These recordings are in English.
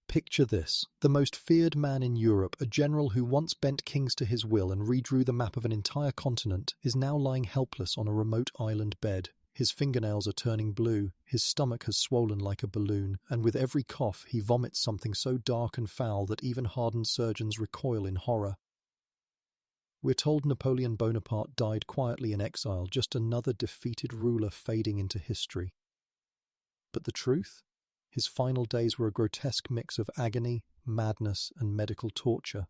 Picture this: the most feared man in Europe, a general who once bent kings to his will and redrew the map of an entire continent, is now lying helpless on a remote island bed. His fingernails are turning blue, his stomach has swollen like a balloon, and with every cough he vomits something so dark and foul that even hardened surgeons recoil in horror. We're told Napoleon Bonaparte died quietly in exile, just another defeated ruler fading into history. But the truth? His final days were a grotesque mix of agony, madness, and medical torture.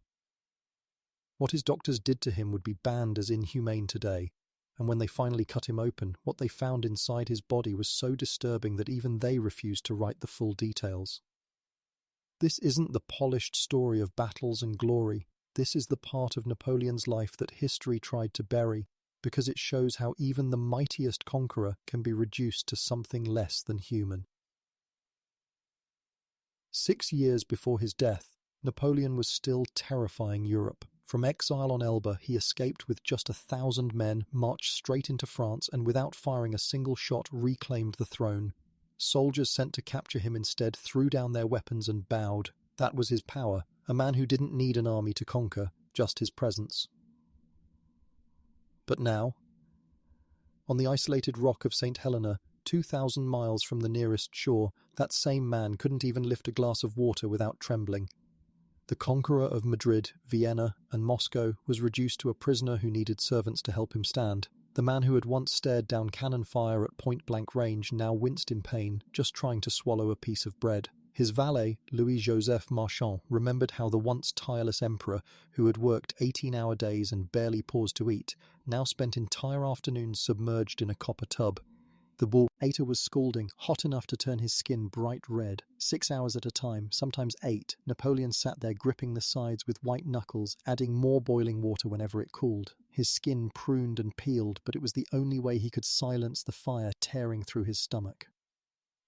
What his doctors did to him would be banned as inhumane today, and when they finally cut him open, what they found inside his body was so disturbing that even they refused to write the full details. This isn't the polished story of battles and glory. This is the part of Napoleon's life that history tried to bury, because it shows how even the mightiest conqueror can be reduced to something less than human. 6 years before his death, Napoleon was still terrifying Europe. From exile on Elba, he escaped with just 1,000 men, marched straight into France, and without firing a single shot reclaimed the throne. Soldiers sent to capture him instead threw down their weapons and bowed. That was his power, a man who didn't need an army to conquer, just his presence. But now, on the isolated rock of St. Helena, 2,000 miles from the nearest shore, that same man couldn't even lift a glass of water without trembling. The conqueror of Madrid, Vienna, and Moscow was reduced to a prisoner who needed servants to help him stand. The man who had once stared down cannon fire at point-blank range now winced in pain, just trying to swallow a piece of bread. His valet, Louis-Joseph Marchand, remembered how the once tireless emperor, who had worked 18-hour days and barely paused to eat, now spent entire afternoons submerged in a copper tub. The bull eater was scalding, hot enough to turn his skin bright red. 6 hours at a time, sometimes 8, Napoleon sat there gripping the sides with white knuckles, adding more boiling water whenever it cooled. His skin pruned and peeled, but it was the only way he could silence the fire tearing through his stomach.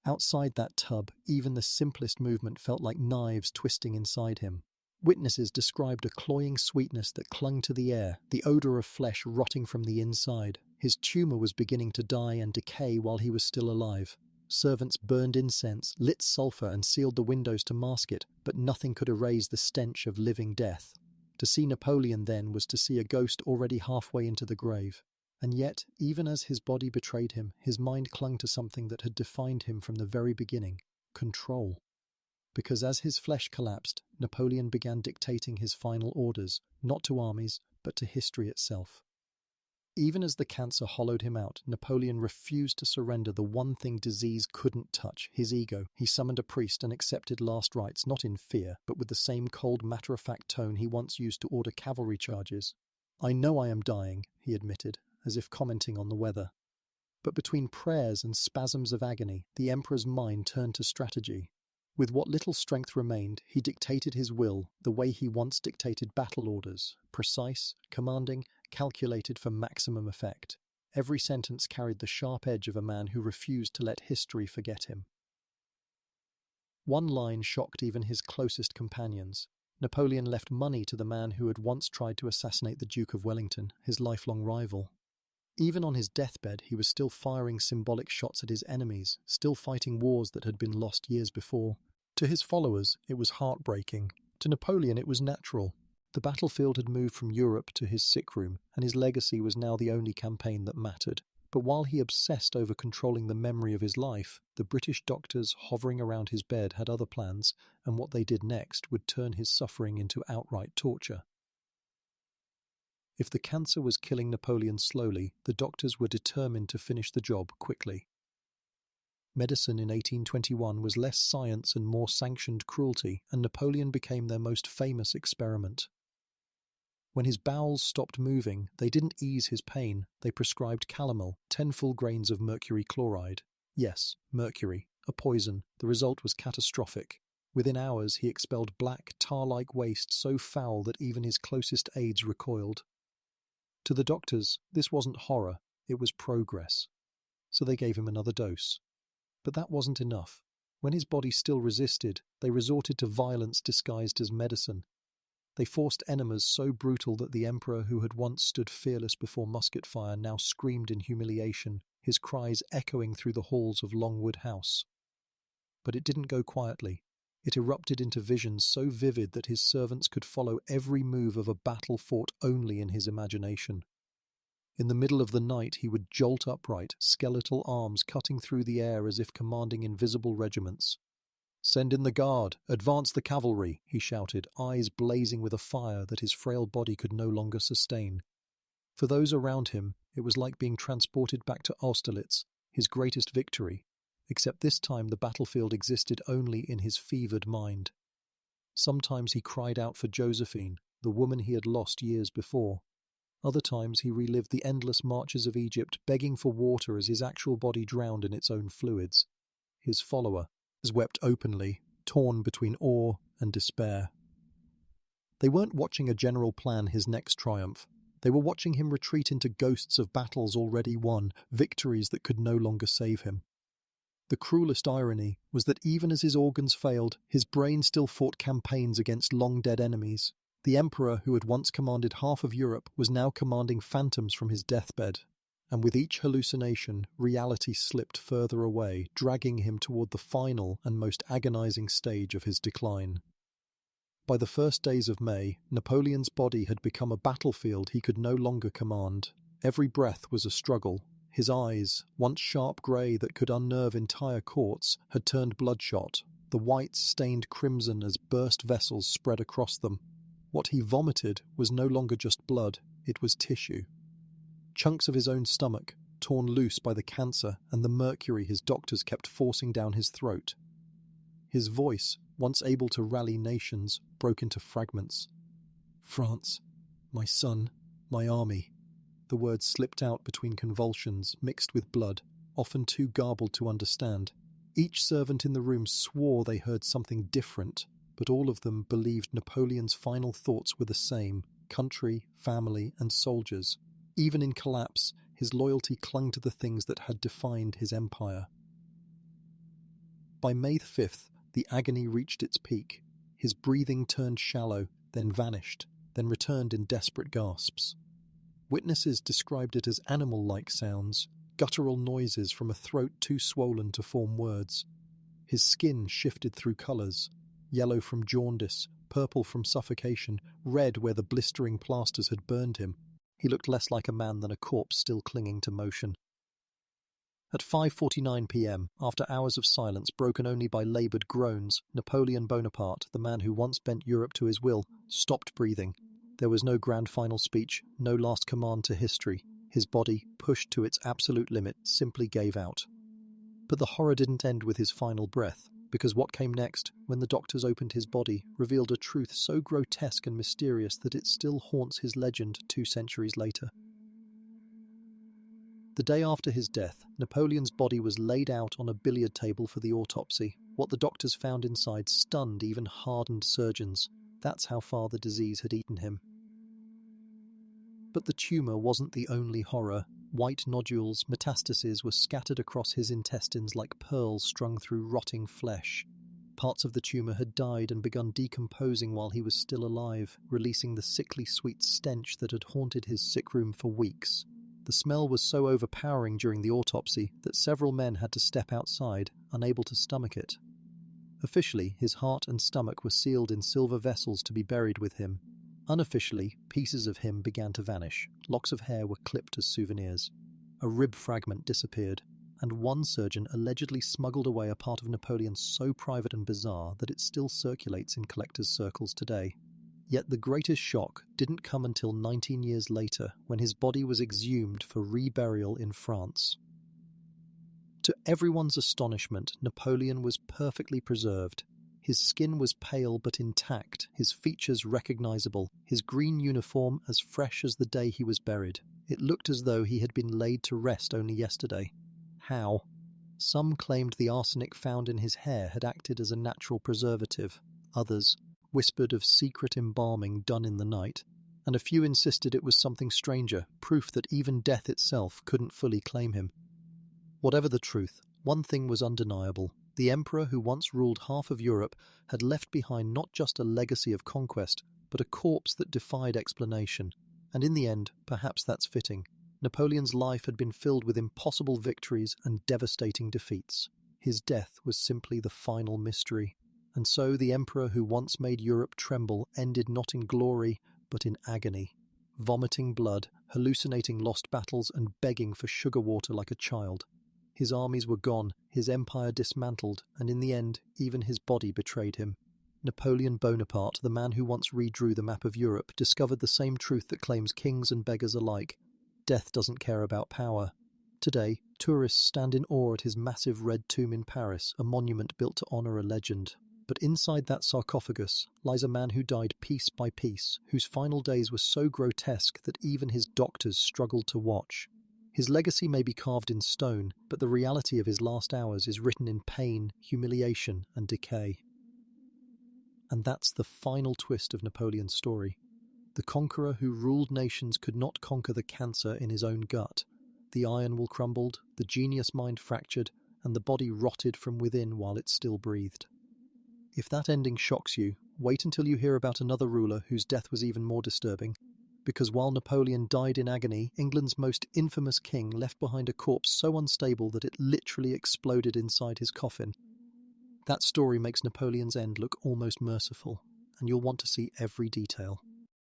Outside that tub, even the simplest movement felt like knives twisting inside him. Witnesses described a cloying sweetness that clung to the air, the odor of flesh rotting from the inside. His tumor was beginning to die and decay while he was still alive. Servants burned incense, lit sulfur and sealed the windows to mask it, but nothing could erase the stench of living death. To see Napoleon then was to see a ghost already halfway into the grave. And yet, even as his body betrayed him, his mind clung to something that had defined him from the very beginning: control. Because as his flesh collapsed, Napoleon began dictating his final orders, not to armies, but to history itself. Even as the cancer hollowed him out, Napoleon refused to surrender the one thing disease couldn't touch: his ego. He summoned a priest and accepted last rites, not in fear, but with the same cold, matter-of-fact tone he once used to order cavalry charges. "I know I am dying," he admitted, as if commenting on the weather. But between prayers and spasms of agony, the emperor's mind turned to strategy. With what little strength remained, he dictated his will the way he once dictated battle orders: precise, commanding, calculated for maximum effect. Every sentence carried the sharp edge of a man who refused to let history forget him. One line shocked even his closest companions. Napoleon left money to the man who had once tried to assassinate the Duke of Wellington, his lifelong rival. Even on his deathbed, he was still firing symbolic shots at his enemies, still fighting wars that had been lost years before. To his followers, it was heartbreaking. To Napoleon, it was natural. The battlefield had moved from Europe to his sick room, and his legacy was now the only campaign that mattered. But while he obsessed over controlling the memory of his life, the British doctors hovering around his bed had other plans, and what they did next would turn his suffering into outright torture. If the cancer was killing Napoleon slowly, the doctors were determined to finish the job quickly. Medicine in 1821 was less science and more sanctioned cruelty, and Napoleon became their most famous experiment. When his bowels stopped moving, they didn't ease his pain. They prescribed calomel, 10 full grains of mercury chloride. Yes, mercury, a poison. The result was catastrophic. Within hours, he expelled black, tar-like waste so foul that even his closest aides recoiled. To the doctors, this wasn't horror, it was progress. So they gave him another dose. But that wasn't enough. When his body still resisted, they resorted to violence disguised as medicine. They forced enemas so brutal that the emperor, who had once stood fearless before musket fire, now screamed in humiliation, his cries echoing through the halls of Longwood House. But it didn't go quietly. It erupted into visions so vivid that his servants could follow every move of a battle fought only in his imagination. In the middle of the night he would jolt upright, skeletal arms cutting through the air as if commanding invisible regiments. "Send in the guard! Advance the cavalry!" he shouted, eyes blazing with a fire that his frail body could no longer sustain. For those around him, it was like being transported back to Austerlitz, his greatest victory, except this time the battlefield existed only in his fevered mind. Sometimes he cried out for Josephine, the woman he had lost years before. Other times he relived the endless marches of Egypt, begging for water as his actual body drowned in its own fluids. His follower wept openly, torn between awe and despair. They weren't watching a general plan his next triumph. They were watching him retreat into ghosts of battles already won, victories that could no longer save him. The cruelest irony was that even as his organs failed, his brain still fought campaigns against long-dead enemies. The emperor who had once commanded half of Europe was now commanding phantoms from his deathbed. And with each hallucination, reality slipped further away, dragging him toward the final and most agonizing stage of his decline. By the first days of May, Napoleon's body had become a battlefield he could no longer command. Every breath was a struggle. His eyes, once sharp grey that could unnerve entire courts, had turned bloodshot, the whites stained crimson as burst vessels spread across them. What he vomited was no longer just blood, it was tissue. Chunks of his own stomach, torn loose by the cancer and the mercury his doctors kept forcing down his throat. His voice, once able to rally nations, broke into fragments. "France, my son, my army." The words slipped out between convulsions, mixed with blood, often too garbled to understand. Each servant in the room swore they heard something different, but all of them believed Napoleon's final thoughts were the same: country, family, and soldiers. Even in collapse, his loyalty clung to the things that had defined his empire. By May 5th, the agony reached its peak. His breathing turned shallow, then vanished, then returned in desperate gasps. Witnesses described it as animal-like sounds, guttural noises from a throat too swollen to form words. His skin shifted through colours: yellow from jaundice, purple from suffocation, red where the blistering plasters had burned him. He looked less like a man than a corpse still clinging to motion. At 5:49 p.m., after hours of silence broken only by laboured groans, Napoleon Bonaparte, the man who once bent Europe to his will, stopped breathing. There was no grand final speech, no last command to history. His body, pushed to its absolute limit, simply gave out. But the horror didn't end with his final breath, because what came next, when the doctors opened his body, revealed a truth so grotesque and mysterious that it still haunts his legend 2 centuries later. The day after his death, Napoleon's body was laid out on a billiard table for the autopsy. What the doctors found inside stunned even hardened surgeons. That's how far the disease had eaten him. But the tumour wasn't the only horror. White nodules, metastases, were scattered across his intestines like pearls strung through rotting flesh. Parts of the tumour had died and begun decomposing while he was still alive, releasing the sickly sweet stench that had haunted his sick room for weeks. The smell was so overpowering during the autopsy that several men had to step outside, unable to stomach it. Officially, his heart and stomach were sealed in silver vessels to be buried with him. Unofficially, pieces of him began to vanish. Locks of hair were clipped as souvenirs. A rib fragment disappeared, and one surgeon allegedly smuggled away a part of Napoleon so private and bizarre that it still circulates in collectors' circles today. Yet the greatest shock didn't come until 19 years later, when his body was exhumed for reburial in France. To everyone's astonishment, Napoleon was perfectly preserved. His skin was pale but intact, his features recognizable, his green uniform as fresh as the day he was buried. It looked as though he had been laid to rest only yesterday. How? Some claimed the arsenic found in his hair had acted as a natural preservative. Others whispered of secret embalming done in the night, and a few insisted it was something stranger, proof that even death itself couldn't fully claim him. Whatever the truth, one thing was undeniable. The emperor who once ruled half of Europe had left behind not just a legacy of conquest, but a corpse that defied explanation. And in the end, perhaps that's fitting. Napoleon's life had been filled with impossible victories and devastating defeats. His death was simply the final mystery. And so the emperor who once made Europe tremble ended not in glory, but in agony, vomiting blood, hallucinating lost battles, and begging for sugar water like a child. His armies were gone, his empire dismantled, and in the end, even his body betrayed him. Napoleon Bonaparte, the man who once redrew the map of Europe, discovered the same truth that claims kings and beggars alike. Death doesn't care about power. Today, tourists stand in awe at his massive red tomb in Paris, a monument built to honor a legend. But inside that sarcophagus lies a man who died piece by piece, whose final days were so grotesque that even his doctors struggled to watch. His legacy may be carved in stone, but the reality of his last hours is written in pain, humiliation, and decay. And that's the final twist of Napoleon's story. The conqueror who ruled nations could not conquer the cancer in his own gut. The iron will crumbled, the genius mind fractured, and the body rotted from within while it still breathed. If that ending shocks you, wait until you hear about another ruler whose death was even more disturbing. Because while Napoleon died in agony, England's most infamous king left behind a corpse so unstable that it literally exploded inside his coffin. That story makes Napoleon's end look almost merciful, and you'll want to see every detail.